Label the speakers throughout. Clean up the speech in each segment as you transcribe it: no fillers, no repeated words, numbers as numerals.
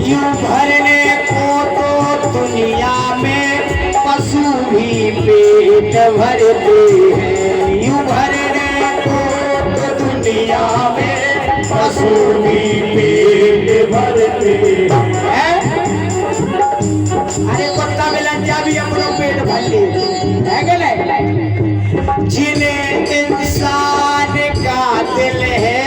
Speaker 1: यूं भरने को तो दुनिया में पशु भी पेट भरते हैं। यूं भरने को तो दुनिया में पशु भी पेट भरते हैं। अरे कुत्ता बिलंजा भी अपना पेट भर ले है कि नहीं? जिन्हें इंसान का दिल है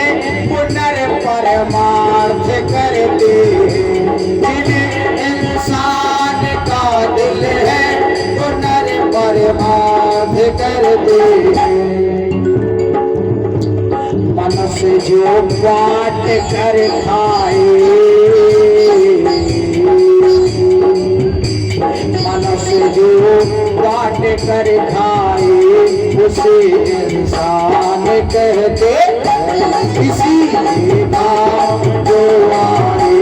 Speaker 1: पुनर्परमार्थ करते हैं। जिन्हें इंसान का दिल है पुनर्परमार्थ करते हैं। मनुष्य जो बांट कर खाए, मनुष्य जो बांट कर खाए उसे इंसान कहते हैं। किसी काम जो आए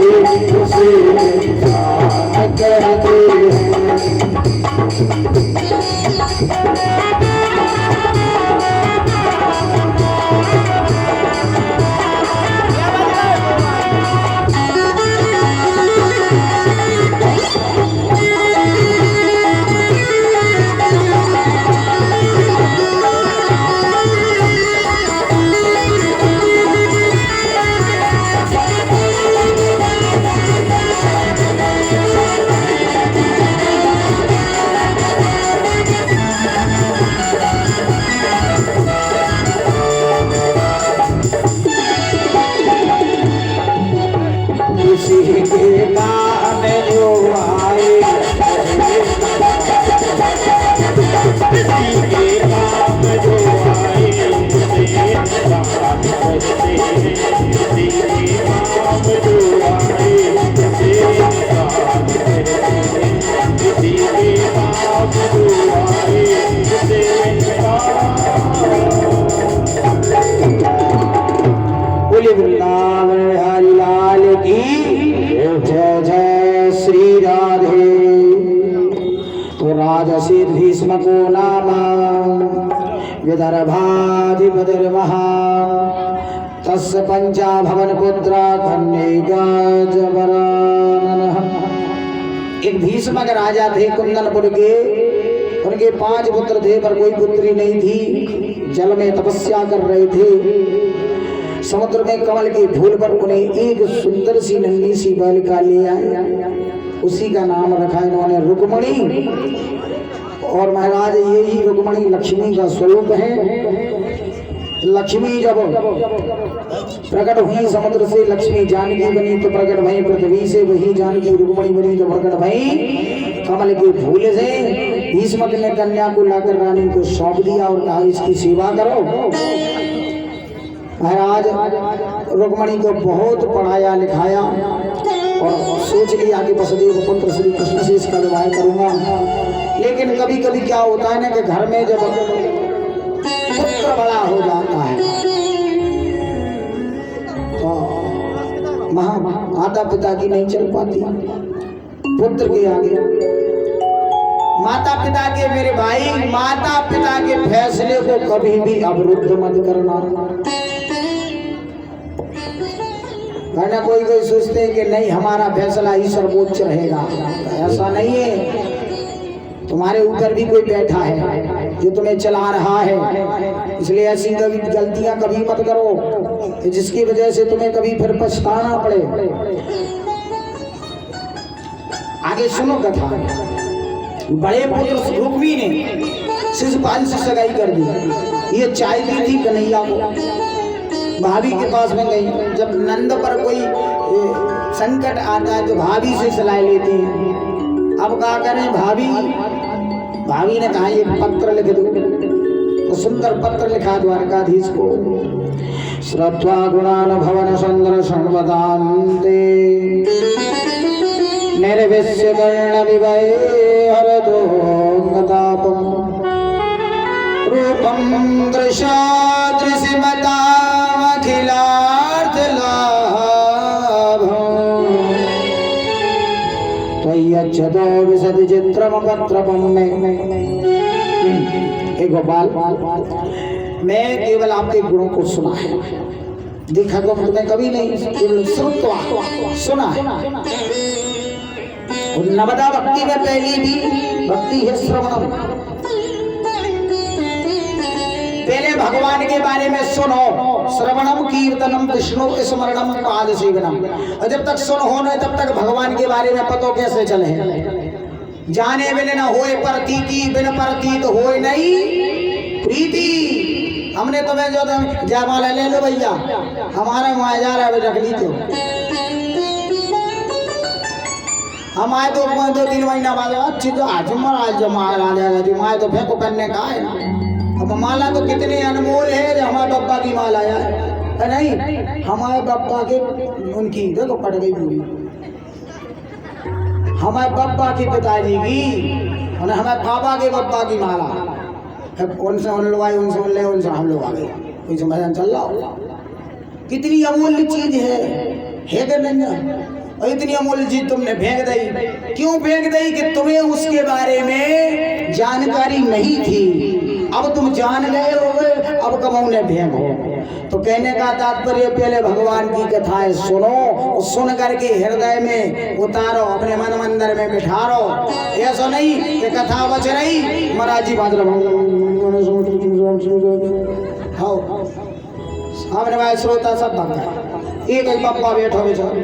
Speaker 1: उसे इंसान कहते हैं। किसी के काम जो आए, किसी के काम जो आए उसे इंसान कहते हैं। किसी के काम जो आए उसे इंसान कहते हैं। किसी के काम जो आए उसे इंसान। बोले वृंदावन बिहारी लाल की जय जय श्री राधे। तो राजसी भीष्म को नाम विदर्भाधिपतिर्महा तस्य पंचा भवन पुत्र कन्यैकाजवराननः। एक भीष्म के राजा थे कुंदनपुर के। उनके 5 पुत्र थे पर कोई पुत्री नहीं थी। जल में तपस्या कर रहे थे। समुद्र में कमल के फूल पर उन्हें एक सुंदर सी नन्ही सी बालिका ले आए। उसी का नाम रखा इन्होंने रुक्मणी। और महाराज यही रुक्मणी लक्ष्मी का स्वरूप है। लक्ष्मी जब प्रकट हुई समुद्र से लक्ष्मी जानकी बनी तो प्रकट भई पृथ्वी से। वही जानकी रुक्मणी बनी तो प्रकट भई कमल के फूल से। भीष्म ने कन्या को लाकर रानी को सौंप दिया और कहा इसकी सेवा करो। महाराज रुक्मणी को बहुत पढ़ाया लिखाया और सोच लिया कि वसुदेव पुत्र श्री कृष्ण से इसका विवाह करूंगा। लेकिन कभी कभी क्या होता है ना कि घर में जब पुत्र बड़ा हो जाता है तो माता पिता की नहीं चल पाती। पुत्र के आगे माता पिता के, मेरे भाई, माता पिता के फैसले को कभी भी अवरुद्ध मत करना। वरना कोई कोई सोचते हैं कि नहीं हमारा फैसला ही सर्वोच्च रहेगा। ऐसा नहीं है। तुम्हारे ऊपर भी कोई बैठा है जो तुम्हें चला रहा है। इसलिए ऐसी कभी गलतियां कभी मत करो जिसकी वजह से तुम्हें कभी फिर पछताना पड़े। आगे सुनो कथा। बड़े पुत्र रुक्मी ने शिशुपाल से सगाई कर दी। ये चाहती थी कन्हैया को। भाभी के पास में गई। जब नंद पर कोई संकट आता है तो भाभी से सलाह लेती है। अब क्या करें भाभी ने कहा एक पत्र लिख दो। तो सुंदर पत्र लिखा द्वारकाधीश को। श्रद्धा गुणान भवन सुंदर संवदान्ते निर्विश्य कर्ण विवै हरतो गतापम रूपम दृश्यमतामखिलार्थ लाभं त्वय्यच्छतो विशद चित्रम पत्रपम में। हे गोपाल, मैं केवल आपके गुणों को सुना है, देखा तो तुमने कभी नहीं, केवल श्रुत्वा सुना है। और नवदा भक्ति में पहली भी भक्ति है श्रवणम। पहले भगवान के बारे में सुनो, श्रवणम कीर्तनम विष्णु स्मरणम पाद सेवनम। और जब तक सुन हो न तब तक भगवान के बारे में पतो कैसे चले। जाने बिन न होए प्रतीति, बिन प्रतीत होए नहीं प्रीति। हमने तुम्हें जो जयमाला ले लो भैया, हमारा वहां जा रहा है रख ली तो हम आए तो 2-3 महीना बाद अच्छी तो आज जमाला आ जाएगा जी, माए तो फेंको करने का है ना। अब माला तो कितनी अनमोल है जो हमारे बब्बा की माला है नहीं, हमारे बब्बा के उनकी देखो पड़ गई पूरी, हमारे बब्बा की पिताजी की और हमारे पापा के बब्बा की माला, उनसे उन लोग आए, उनसे उन ले, उनसे हम लोग आ गए, कोई समझ चल रहा हो। कितनी अमूल्य चीज है कि नहीं। और इतनी अमूल्य चीज तुमने फेंक दी। क्यों फेंक दी? कि तुम्हें उसके बारे में जानकारी नहीं थी, अब तुम जान गए हो, अब कमौने फेंको। तो कहने का तात्पर्य पहले भगवान की कथाएं सुनो, सुन करके हृदय में उतारो, अपने मन मंदिर में बिठारो। ऐसा नहीं कि कथा बच रही महाराज जी बात हमने भाई श्रोता सब भाग गए, एक पप्पा बैठो बेचारो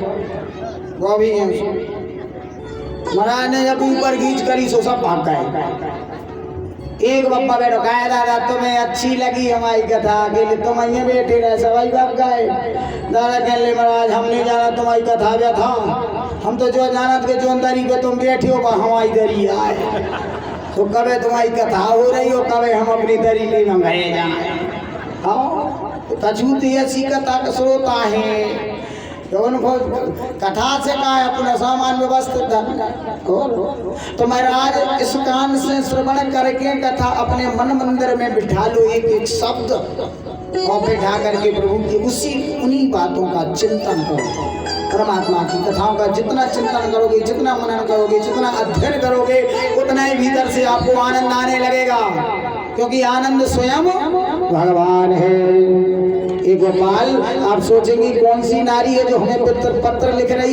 Speaker 1: वो भी है। महाराज ने जब ऊपर खींच करी सो सब भाग गए। एक बप्पा बैठो, कहा दादा तुम्हें अच्छी लगी हमारी कथा, अकेले तुम અહીંયા बैठे रहे सवाई बाप गए। दादा कहले महाराज हम नहीं जाना तुम्हारी कथा व्यथा, हम तो जो जाना के जो दरी पे तुम बैठे हो हमारी दरी आए, तो कभी तुम्हारी कथा हो रही हो, कभी हम अपनी दरी ले मंगाए जाए। हाँ तजूती ऐसी कथा का श्रोता है तो उनको कथा से कहा है अपना सामान व्यवस्थित तो महाराज इस कान से श्रवण करके कथा अपने मन मंदिर में बिठा लो, एक एक शब्द और बिठा करके प्रभु की उसी उन्हीं बातों का चिंतन करो। परमात्मा की कथाओं का जितना चिंतन करोगे, जितना मनन करोगे, जितना अध्ययन करोगे, उतना ही भीतर से आपको आनंद आने लगेगा, क्योंकि आनंद स्वयं भगवान है। एक गोपाल, आप सोचेंगे कौन सी नारी है जो हमें पत्र लिख रही